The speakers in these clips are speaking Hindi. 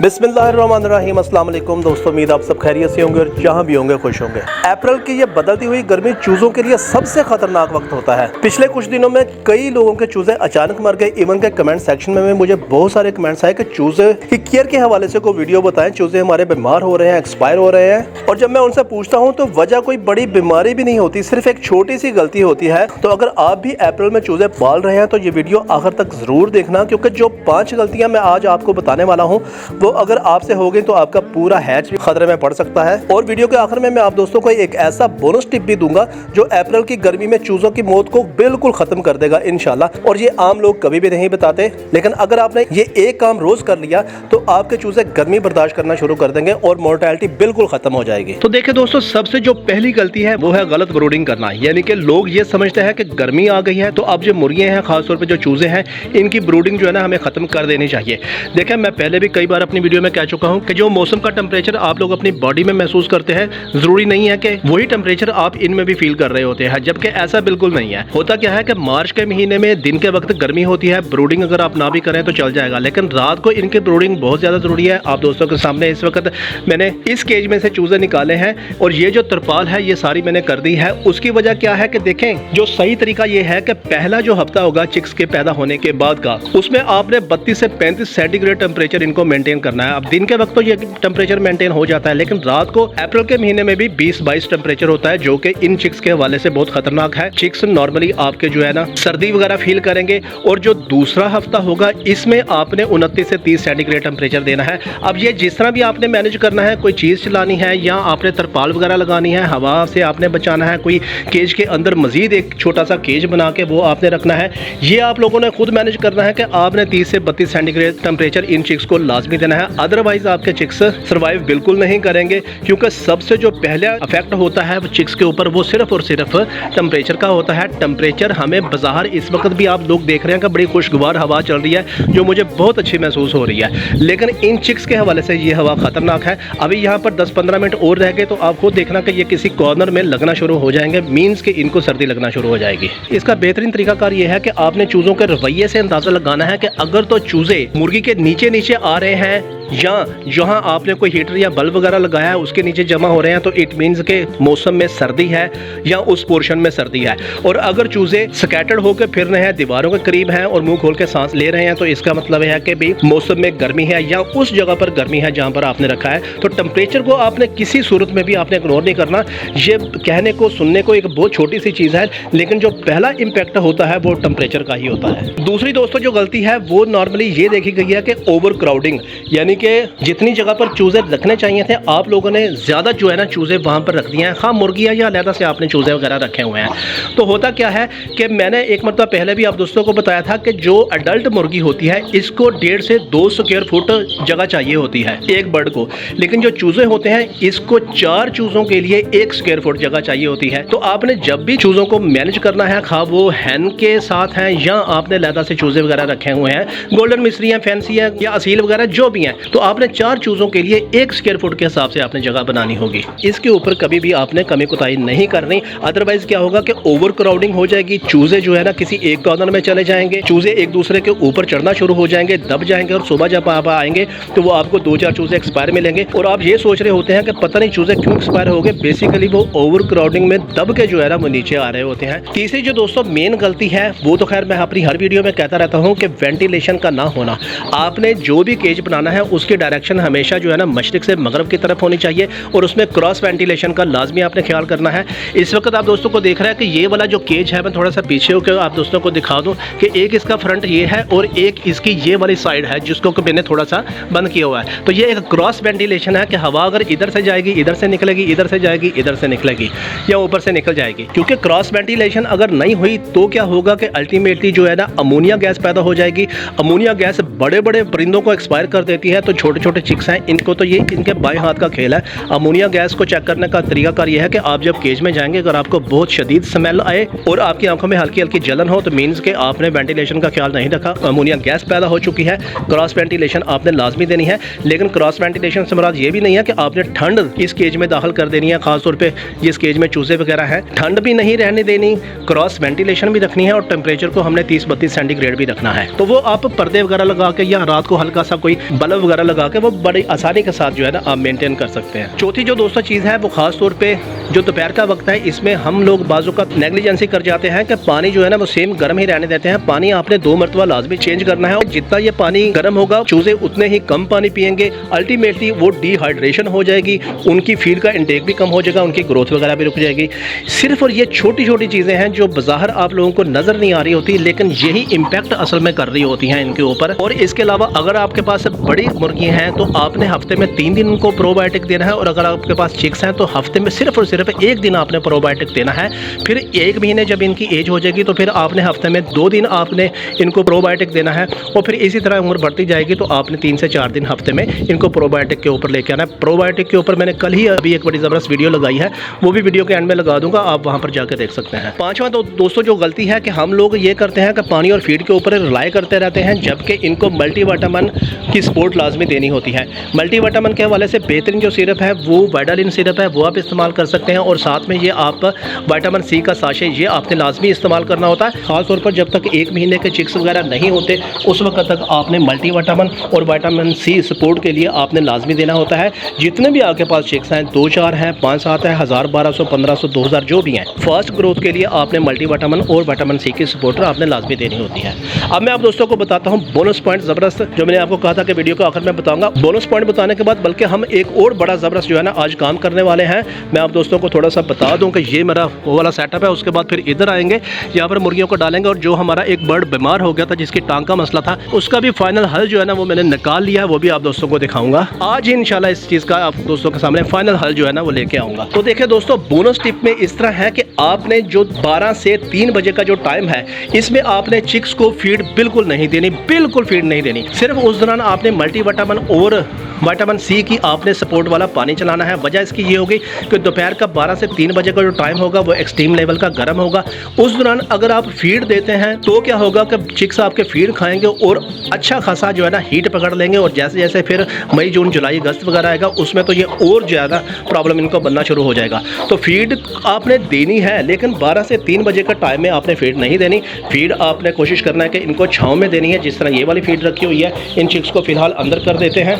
बिस्मिल्लाहिर्रहमानिर्रहीम, अस्सलाम वालेकुम दोस्तों। उम्मीद आप सब खैरियत से होंगे और जहां भी होंगे खुश होंगे। अप्रैल की ये बदलती हुई गर्मी चूज़ों के लिए सबसे खतरनाक वक्त होता है। पिछले कुछ दिनों में कई लोगों के चूजे अचानक मर गए। इवन के कमेंट सेक्शन में मुझे बहुत सारे कमेंट्स आए कि चूजे की केयर के हवाले से कोई वीडियो बताएं, चूजे हमारे बीमार हो रहे हैं, एक्सपायर हो रहे हैं। और जब मैं उनसे पूछता हूँ तो वजह कोई बड़ी बीमारी भी नहीं होती, सिर्फ एक छोटी सी गलती होती है। तो अगर आप भी अप्रैल में चूजे पाल रहे हैं तो ये वीडियो आखिर तक जरूर देखना, क्योंकि जो 5 गलतियां मैं आज आपको बताने वाला हूँ वो अगर आपसे हो गई तो आपका पूरा हैच भी खतरे में पड़ सकता है। और वीडियो के आखिर में मैं आप दोस्तों को एक ऐसा बोनस टिप भी दूंगा जो अप्रैल की गर्मी में चूजों की मौत को बिल्कुल खत्म कर देगा इंशाल्लाह। और ये आम लोग कभी भी नहीं बताते, लेकिन अगर आपने ये एक काम रोज कर लिया तो आपके चूजे गर्मी बर्दाश्त करना शुरू कर देंगे और मोर्टेलिटी बिल्कुल खत्म हो जाएगी। तो देखिए दोस्तों, सबसे जो पहली गलती है वो है गलत ब्रूडिंग करना। यानी कि लोग ये समझते हैं कि गर्मी आ गई है तो अब जो मुर्गियां हैं, खासतौर पे जो चूजे हैं, इनकी ब्रूडिंग जो है ना हमें खत्म कर देनी चाहिए। देखिए, मैं पहले भी कई बार अपनी वीडियो में कह चुका हूं कि जो मौसम का टेम्परेचर आप लोग अपनी बॉडी में महसूस करते हैं, जरूरी नहीं है कि वही टेम्परेचर आप इनमें भी फील कर रहे होते हैं, जबकि ऐसा बिल्कुल नहीं है। होता क्या है कि मार्च के महीने में दिन के वक्त गर्मी होती है, ब्रूडिंग अगर आप ना भी करें तो चल जाएगा, लेकिन रात को इनकी ब्रूडिंग बहुत ज्यादा जरूरी है। आप दोस्तों के सामने इस वक्त मैंने इस केज में से चूजे निकाले हैं और ये जो तरपाल है ये सारी मैंने कर दी है। उसकी वजह क्या है कि देखें, जो सही तरीका ये है कि पहला जो हफ्ता होगा चिक्स के पैदा होने के बाद का, उसमें आपने 32 से 35 सेंटीग्रेड टेम्परेचर इनको मेंटेन करना है। अब दिन के वक्त तो ये टेम्परेचर मेंटेन हो जाता है, लेकिन रात को अप्रैल के महीने में भी 20-22 टेम्परेचर होता है, जो कि इन चिक्स के हवाले से बहुत खतरनाक है। चिक्स नॉर्मली आपके जो है ना सर्दी वगैरह फील करेंगे। और जो दूसरा हफ्ता होगा इसमें आपने 29 से 30 सेंटीग्रेड टेम्परेचर देना है। अब ये जिस तरह भी आपने मैनेज करना है, कोई चीज चलानी है या आपने तरपाल वगैरह लगानी है, हवा से आपने बचाना है, कोई केज के अंदर मजीद एक छोटा सा केज बना के वो आपने रखना है, ये आप लोगों ने खुद मैनेज करना है कि आपने 30 से 32 सेंटीग्रेड टेम्परेचर इन चिक्स को लाजमी देना है। अदरवाइज आपके चिक्स सर्वाइव बिल्कुल नहीं करेंगे, क्योंकि सबसे जो पहला इफेक्ट होता है चिक्स के ऊपर वो सिर्फ और सिर्फ टेम्परेचर का होता है। टेम्परेचर हमें बाजार इस वक्त भी आप लोग देख रहे हैं कि बड़ी खुशगवार हवा चल रही है, जो मुझे बहुत अच्छी महसूस हो रही है, लेकिन इन चिक्स के हवाले से ये हवा खतरनाक है। अभी यहाँ पर 10-15 मिनट और रह गए तो आप खुद देखना कि ये किसी कॉर्नर में लगना शुरू हो जाएंगे, मीन्स कि इनको सर्दी लगना शुरू हो जाएगी। इसका बेहतरीन तरीकाकार ये है कि आपने चूजों के रवैये से अंदाजा लगाना है कि अगर तो चूजे मुर्गी के नीचे नीचे आ रहे हैं या जहां आपने कोई हीटर या बल्ब वगैरह लगाया है उसके नीचे जमा हो रहे हैं, तो इट मीन्स के मौसम में सर्दी है या उस पोर्शन में सर्दी है। और अगर चूजे स्कैटर्ड होकर फिर रहे हैं, दीवारों के करीब हैं और मुंह खोल के सांस ले रहे हैं, तो इसका मतलब है कि भी मौसम में गर्मी है या उस जगह पर गर्मी है जहां पर आपने रखा है। तो टेम्परेचर को आपने किसी सूरत में भी आपने इग्नोर नहीं करना। ये कहने को सुनने को एक बहुत छोटी सी चीज है, लेकिन जो पहला इंपैक्ट होता है वो टेम्परेचर का ही होता है। दूसरी दोस्तों जो गलती है वो नॉर्मली ये देखी गई है कि ओवर क्राउडिंग, यानी कि जितनी जगह पर चूजे रखने चाहिए थे आप लोगों ने ज्यादा जो है ना चूजे वहां पर रख दिए हैं। हाँ, मुर्गियां या अलग से आपने चूजे वगैरह रखे हुए हैं। तो होता क्या है कि मैंने एक मतलब पहले भी आप दोस्तों को बताया था कि जो अडल्ट मुर्गी होती है इसको 1.5 से 2 स्क्वायर फुट जगह चाहिए होती है एक बर्ड को, लेकिन जो चूजे होते हैं इसको 4 चूजों के लिए 1 स्क्वायर फुट जगह चाहिए होती है। तो आपने जब भी चूजों को मैनेज करना है, खा वो हैन के साथ हैं या आपने लैदा से चूजे वगैरह रखे हुए हैं, गोल्डन मिस्री है, फैंसी है या असील वगैरह जो भी हैं, तो आपने 4 चूजों के लिए 1 स्क्वायर फुट के हिसाब से आपने जगह बनानी होगी। इसके ऊपर कभी भी आपने कमी कुताही नहीं करनी, अदरवाइज क्या होगा कि ओवर क्राउडिंग हो जाएगी। चूजे जो है ना किसी एक कॉर्नर में चले जाएंगे, चूजे एक दूसरे के ऊपर चढ़ना शुरू हो जाएंगे, दब जाएंगे और सुबह जब आप आएंगे तो वो आपको 2-4 चूजे एक्सपायर मिलेंगे और आप ये सोच रहे होते हैं कि पता नहीं चूजे क्यों एक्सपायर हो गए। बेसिकली वो ओवर क्राउडिंग में दब के जो है ना वो नीचे आ रहे होते हैं। तीसरी जो दोस्तों मेन गलती है वो तो खैर मैं अपनी हर वीडियो में कहता रहता हूँ कि वेंटिलेशन का ना होना। आपने जो भी केज बनाना है उसकी डायरेक्शन हमेशा जो है ना मशरिक से मगरब की तरफ होनी चाहिए और उसमें क्रॉस वेंटिलेशन का लाजमी आपने ख्याल करना है। इस वक्त आप दोस्तों को देख रहे हैं कि ये वाला जो केज है, मैं थोड़ा सा पीछे होकर आप दोस्तों को दिखा दूं कि एक इसका फ्रंट ये है और एक इसकी ये वाली साइड है जिसको मैंने थोड़ा सा बंद किया हुआ है। तो ये एक क्रॉस वेंटिलेशन है कि हवा अगर इधर से जाएगी इधर से निकलेगी, इधर से जाएगी इधर से निकलेगी या ऊपर से निकल जाएगी। क्योंकि क्रॉस वेंटिलेशन अगर नहीं हुई तो क्या होगा कि अल्टीमेटली जो है ना अमोनिया गैस पैदा हो जाएगी। अमोनिया गैस बड़े बड़े परिंदों को एक्सपायर कर देती है, तो छोटे छोटे चिक्स हैं इनको तो ये इनके बाएं हाथ का खेल है। अमोनिया गैस को चेक करने का तरीकाकार यह है कि आप जब केज में जाएंगे अगर आपको बहुत शदीद स्मेल आए और आपकी आंखों में हल्की हल्की जलन हो तो मीन्स के आपने वेंटिलेशन का ख्याल नहीं रखा, अमोनिया गैस पैदा हो चुकी है। क्रॉस वेंटिलेशन आपने लाजमी देनी है, लेकिन क्रॉस वेंटिलेशन से मुराद ये भी नहीं है कि आपने ठंड इस केज में दाखिल कर देनी है। खासतौर पे जिस केज में चूजे वगैरह हैं ठंड भी नहीं रहने देनी, क्रॉस वेंटिलेशन भी रखनी है और टेम्परेचर को हमने 30-32 सेंटीग्रेड भी रखना है। तो वो आप पर्दे वगैरह लगा के या रात को हल्का सा कोई बल्ब वगैरह लगा के वो बड़ी आसानी के साथ जो है ना आप मेंटेन कर सकते हैं। चौथी जो दोस्तों चीज़ है वो खास तौर पे जो दोपहर का वक्त है, इसमें हम लोग बाजू का नेग्लिजेंसी कर जाते हैं कि पानी जो है ना वो सेम गर्म ही रहने देते हैं। पानी आपने 2 मरतबा लाजमी चेंज करना है, और जितना ये पानी गर्म होगा चूजे उतने ही कम पानी पियेंगे, अल्टीमेटली वो डिहाइड्रेशन हो जाएगी, उनकी फीड का इंटेक भी कम हो जाएगा, उनकी ग्रोथ वगैरह भी रुक जाएगी। सिर्फ और ये छोटी छोटी चीज़ें हैं जो बाहर आप लोगों को नज़र नहीं आ रही होती, लेकिन यही इम्पैक्ट असल में कर रही होती हैं इनके ऊपर। और इसके अलावा अगर आपके पास बड़ी मुर्गियाँ हैं तो आपने हफ्ते में 3 दिन उनको प्रोबायोटिक देना है, और अगर आपके पास चिक्स हैं तो हफ्ते में सिर्फ और सिर्फ 1 दिन आपने प्रोबायोटिक देना है। फिर 1 महीने जब इनकी एज हो जाएगी तो फिर आपने हफ्ते में 2 दिन आपने इनको प्रोबायोटिक देना है, और फिर इसी तरह उम्र बढ़ती जाएगी तो आपने 3 से 4 दिन हफ्ते में इनको प्रोबायोटिक के ऊपर लेके आना है। प्रोबायोटिक के ऊपर मैंने कल ही अभी एक बड़ी ज़बरदस्त वीडियो लगाई है, वो भी वीडियो के एंड में लगा दूंगा, आप वहाँ पर जाकर देख सकते हैं। पांचवा तो दोस्तों जो गलती है कि हम लोग ये करते हैं कि पानी और फीड के ऊपर रिलाई करते रहते हैं, जबकि इनको मल्टीविटामिन की सपोर्ट लाजमी देनी होती है। मल्टीविटामिन के हवाले से बेहतरीन जो सिरप है वो वाइडालिन सिरप है, वो आप इस्तेमाल कर सकते हैं, और साथ में ये आप विटामिन सी का साशे ये आपने लाजमी इस्तेमाल करना होता है। खासतौर पर जब तक 1 महीने के चिक्स वगैरह नहीं होते उस वक्त तक आपने मल्टीविटामिन और विटामिन सी सपोर्ट के लिए आपने लाजमी देना होता है। जितने भी आपके पास चिक्स हैं, 2-4 हैं, 5-7 हैं, 1000, 1200, 1500, 2000 जो भी हैं, फास्ट ग्रोथ के लिए आपने मल्टीविटामिन और विटामिन सी की सपोर्ट आपने लाजमी देनी होती है। अब मैं आप दोस्तों को बताता हूँ बोनस पॉइंट ज़बरदस्त, जो मैंने आपको कहा था कि वीडियो के आखिर में बताऊंगा। बोनस पॉइंट बताने के बाद बल्कि हम एक और बड़ा ज़बरदस्त जो है ना आज काम करने वाले हैं। मैं आप दोस्तों को थोड़ा सा बता दूं कि ये मेरा वो वाला सेटअप है। उसके बाद फिर इधर आएंगे, यहाँ पर मुर्गियों को डालेंगे, और जो हमारा एक बर्ड बीमार हो गया था जिसकी टांग का मसला था, उसका भी फाइनल हल जो है ना वो मैंने निकाल लिया है, वो भी आप दोस्तों को दिखाऊंगा आज ही इंशाल्लाह। इस चीज़ का आप दोस्तों के सामने फाइनल हल जो है ना वो लेके आऊँगा। तो देखिए दोस्तों, बोनस टिप में इस तरह है कि आपने जो 12 से 3 बजे का जो टाइम है, इसमें आपने चिक्स को फीड बिल्कुल नहीं देनी, बिल्कुल फीड नहीं देनी। सिर्फ उस दौरान आपने मल्टीविटामिन और विटामिन सी की आपने सपोर्ट वाला पानी चलाना है। वजह इसकी ये होगी कि दोपहर का 12 से 3 बजे का जो टाइम होगा वो एक्सट्रीम लेवल का गर्म होगा। उस दौरान अगर आप फीड देते हैं तो क्या होगा कि चिक्स आपके फीड खाएंगे और अच्छा खासा जो है ना हीट पकड़ लेंगे, और जैसे जैसे फिर मई, जून, जुलाई, अगस्त वगैरह आएगा उसमें तो ये और ज़्यादा प्रॉब्लम इनको बनना शुरू हो जाएगा। तो फीड आपने देनी है, लेकिन 12 से 3 बजे का टाइम में आपने फीड नहीं देनी। फीड आपने कोशिश करना है कि इनको छाँव में देनी है, जिस तरह ये वाली फीड रखी हुई है। इन चिक्स को फिलहाल अंदर कर देते हैं।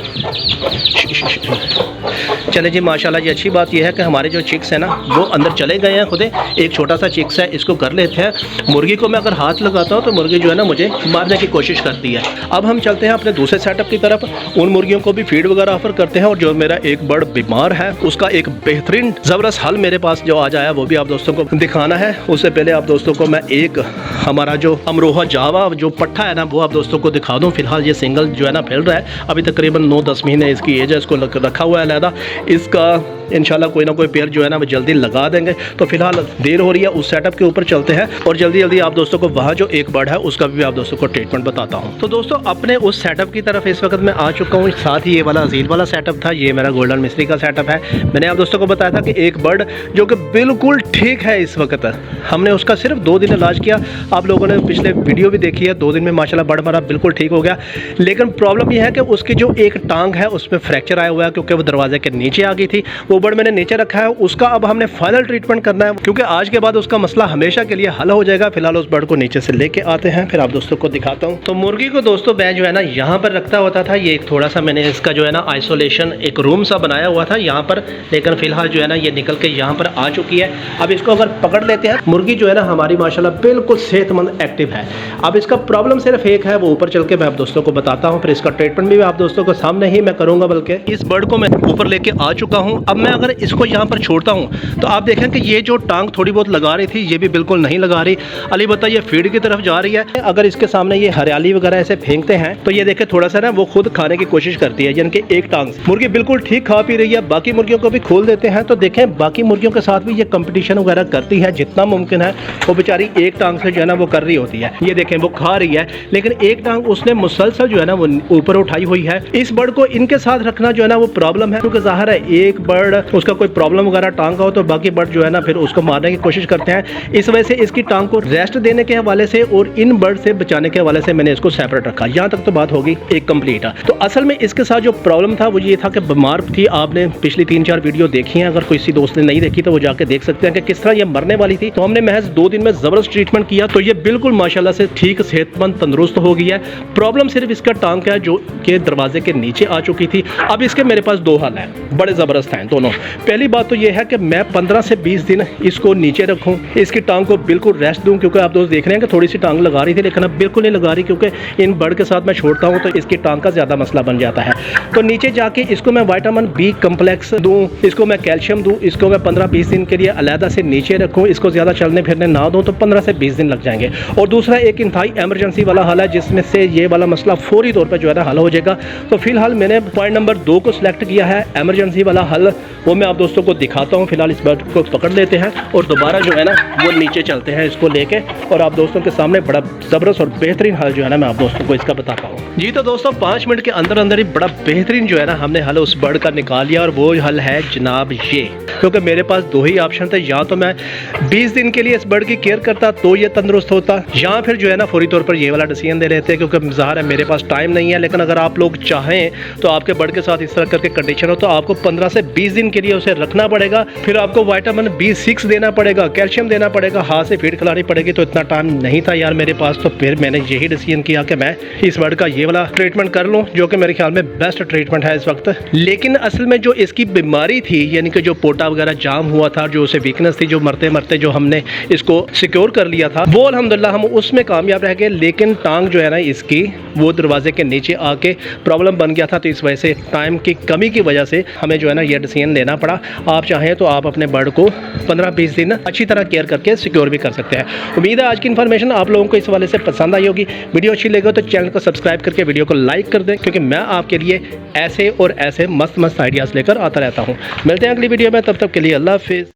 चले जी, माशाल्लाह जी, अच्छी बात यह है कि हमारे जो चिक्स हैं ना वो अंदर चले गए हैं खुदे। एक छोटा सा चिक्स है, इसको कर लेते हैं। मुर्गी को मैं अगर हाथ लगाता हूँ तो मुर्गी जो है ना मुझे मारने की कोशिश करती है। अब हम चलते हैं अपने दूसरे सेटअप की तरफ, उन मुर्गियों को भी फीड वगैरह ऑफर करते हैं। और जो मेरा एक बर्ड बीमार है उसका एक बेहतरीन ज़बरदस्त हल मेरे पास जो आज आया वो भी आप दोस्तों को दिखाना है। उससे पहले आप दोस्तों को मैं एक हमारा जो अमरोहा जावा जो पट्ठा है ना वो आप दोस्तों को दिखा दूँ। फिलहाल ये सिंगल जो है ना फैल रहा है, अभी तकरीबन 9-10 महीने इसकी एज है, इसको रखा हुआ है अलहदा। इसका इंशाल्लाह कोई ना कोई पेयर जो है ना वो जल्दी लगा देंगे। तो फिलहाल देर हो रही है, उस सेटअप के ऊपर चलते हैं और जल्दी जल्दी आप दोस्तों को वहाँ जो एक बर्ड है उसका भी आप दोस्तों को ट्रीटमेंट बताता हूँ। तो दोस्तों अपने उस सेटअप की तरफ इस वक्त मैं आ चुका हूँ। साथ ही ये वाला अजील वाला सेटअप था, ये मेरा गोल्डन मिस्त्री का सेटअप है। मैंने आप दोस्तों को बताया था कि एक बर्ड जो कि बिल्कुल ठीक है इस वक्त, हमने उसका सिर्फ 2 दिन इलाज किया। आप लोगों ने पिछले वीडियो भी देखी है, 2 दिन में माशाल्लाह बर्ड हमारा बिल्कुल ठीक हो गया। लेकिन प्रॉब्लम यह है कि उसकी जो एक टांग है उसमें फ्रैक्चर आया हुआ है, क्योंकि वो दरवाजे के नीचे आ गई थी। वो बर्ड मैंने नीचे रखा है, उसका अब हमने फाइनल ट्रीटमेंट करना है, क्योंकि आज के बाद उसका मसला हमेशा के लिए हल हो जाएगा। फिलहाल उस बर्ड को नीचे से लेके आते हैं, फिर आप दोस्तों को दिखाता हूँ। तो मुर्गी को दोस्तों मैं जो है ना यहाँ पर रखता होता था। ये एक थोड़ा सा मैंने इसका जो है ना आइसोलेशन एक रूम सा बनाया हुआ था यहाँ पर, लेकिन फिलहाल जो है ना ये निकल के यहाँ पर आ चुकी है। अब इसको अगर पकड़ लेते हैं, मुर्गी जो है ना हमारी माशाल्लाह बिल्कुल सेहतमंद एक्टिव है। अब इसका प्रॉब्लम सिर्फ एक है, वो ऊपर चल के मैं आप दोस्तों को बताता हूँ, फिर इसका ट्रीटमेंट भी आप दोस्तों को सामने ही मैं करूँगा। बल्कि इस बर्ड को मैं ऊपर लेके आ चुका हूँ। अब मैं अगर इसको यहाँ पर छोड़ता हूँ तो आप देखें कि ये जो टांग थोड़ी बहुत लगा रही थी ये भी बिल्कुल नहीं लगा रही। अली बता ये फीड की तरफ जा रही है। अगर इसके सामने ये हरियाली वगैरह ऐसे फेंकते हैं तो ये देखें थोड़ा सा ना वो खुद खाने की कोशिश करती है, यानी कि एक टांग मुर्गी बिल्कुल ठीक खा पी रही है। बाकी मुर्गियों को भी खोल देते हैं तो देखें बाकी मुर्गियों के साथ भी ये कंपटीशन वगैरह करती है, जितना मुमकिन है वो बेचारी एक टांग से जो है ना वो कर रही होती है। ये देखें वो खा रही है, लेकिन एक टांग उसने मुसलसल जो है ना वो ऊपर उठाई हुई है। इस बर्ड को इनके साथ रखना जो है ना वो प्रॉब्लम है, क्योंकि जाहिर है एक बर्ड उसका कोई प्रॉब्लम वगैरह टांग का हो तो बाकी बर्ड जो है ना फिर उसको मारने की कोशिश करते हैं। इस वजह से इसकी टांग को रेस्ट देने के हवाले से और इन बर्ड से बचाने के हवाले से मैंने इसको सेपरेट रखा। यहाँ तक तो बात होगी एक कंप्लीट है। तो असल में इसके साथ जो प्रॉब्लम था वो ये था कि बीमार थी। आपने पिछली 3-4 वीडियो देखी हैं, अगर किसी दोस्त ने नहीं देखी तो वो जाके देख सकते हैं कि किस तरह ये मरने वाली थी। तो हमने महज 2 दिन में ज़बरदस्त ट्रीटमेंट किया तो ये बिल्कुल माशाल्लाह से ठीक, सेहतमंद, तंदुरुस्त हो गई है। प्रॉब्लम सिर्फ इसका टांग का है, जो कि दरवाजे के नीचे आ चुकी थी। अब इसके मेरे पास दो हल हैं, बड़े ज़बरदस्त हैं दोनों। पहली बात तो ये है कि मैं 15 से 20 दिन इसको नीचे रखूँ, इसकी टांग को बिल्कुल रेस्ट दूँ, क्योंकि आप दोस्त देख रहे हैं कि थोड़ी सी टांग लगा रही थी लेकिन अब बिल्कुल नहीं लगा रही, क्योंकि इन बर्ड के साथ मैं छोड़ता हूँ तो इसकी टांग का ज़्यादा मसला बन जाता है। तो नीचे जाके इसको मैं विटामिन बी कम्प्लेक्स दूँ, इसको मैं कैल्शियम दूँ, इसको मैं 15-20 दिन के लिए अलहदा से नीचे रखूँ, इसको ज़्यादा चलने फिरने ना दूँ तो 15 से 20 दिन लग जाएंगे। और दूसरा एक इंतहाई एमरजेंसी वाला हल है जिसमें से ये वाला मसला फौरी तौर पर जो है ना हल हो जाएगा। तो फिलहाल मैंने पॉइंट नंबर 2 को सिलेक्ट किया है, एमरजेंसी वाला हल, वो मैं आप दोस्तों को दिखाता हूँ। फिलहाल इस बर्ड को पकड़ लेते हैं और दोबारा जो है ना वो नीचे चलते हैं इसको लेके, और आप दोस्तों के सामने बड़ा ज़बरदस्त और बेहतरीन हल जो है ना मैं आप दोस्तों को इसका बताता हूँ। जी तो दोस्तों 5 मिनट के अंदर अंदर ही बड़ा बेहतरीन जो है ना हमने हल उस बर्ड का निकाल लिया, और वो हल है जनाब ये। क्योंकि मेरे पास 2 ही ऑप्शन थे, या तो मैं 20 दिन के लिए इस बर्ड की केयर करता तो ये तंदुरुस्त होता, या फिर जो है ना फौरी तौर पर ये वाला डिसीजन दे लेते, क्योंकि ज़ाहिर है मेरे पास टाइम नहीं है। लेकिन अगर आप लोग चाहें तो आपके बर्ड के साथ इस तरह करके कंडीशन हो तो आपको 15 से 20 दिन के लिए उसे रखना पड़ेगा, फिर आपको विटामिन B6 देना पड़ेगा, कैल्शियम देना पड़ेगा, हाथ से फीड खिलानी पड़ेगी। तो इतना टाइम नहीं था यार मेरे पास, तो फिर मैंने यही डिसीजन किया कि मैं इस बर्ड का ये वाला ट्रीटमेंट कर लूँ, जो कि मेरे ख्याल में बेस्ट ट्रीटमेंट है इस वक्त। लेकिन असल में जो इसकी बीमारी थी, यानी कि जो पोटा वगैरह जाम हुआ था, जो उसे वीकनेस थी, जो मरते मरते जो हमने इसको सिक्योर कर लिया था, वो अल्हम्दुलिल्लाह हम उसमें कामयाब रह गए। लेकिन टांग जो है ना इसकी वो दरवाजे के नीचे आके प्रॉब्लम बन गया था, तो इस वजह से टाइम की कमी की वजह से हमें जो है ना ये डिसीजन लेना पड़ा। आप चाहें तो आप अपने बर्ड को 15-20 दिन अच्छी तरह केयर करके सिक्योर भी कर सकते हैं। उम्मीद है आज की इन्फॉर्मेशन आप लोगों को इस वाले से पसंद आई होगी। वीडियो अच्छी लगे तो चैनल को सब्सक्राइब करके वीडियो को लाइक कर दें, क्योंकि मैं आपके लिए ऐसे और ऐसे मस्त आइडियाज़ लेकर आता रहता हूँ। मिलते हैं अगली वीडियो में, तब तक के लिए अल्लाह हाफिज़।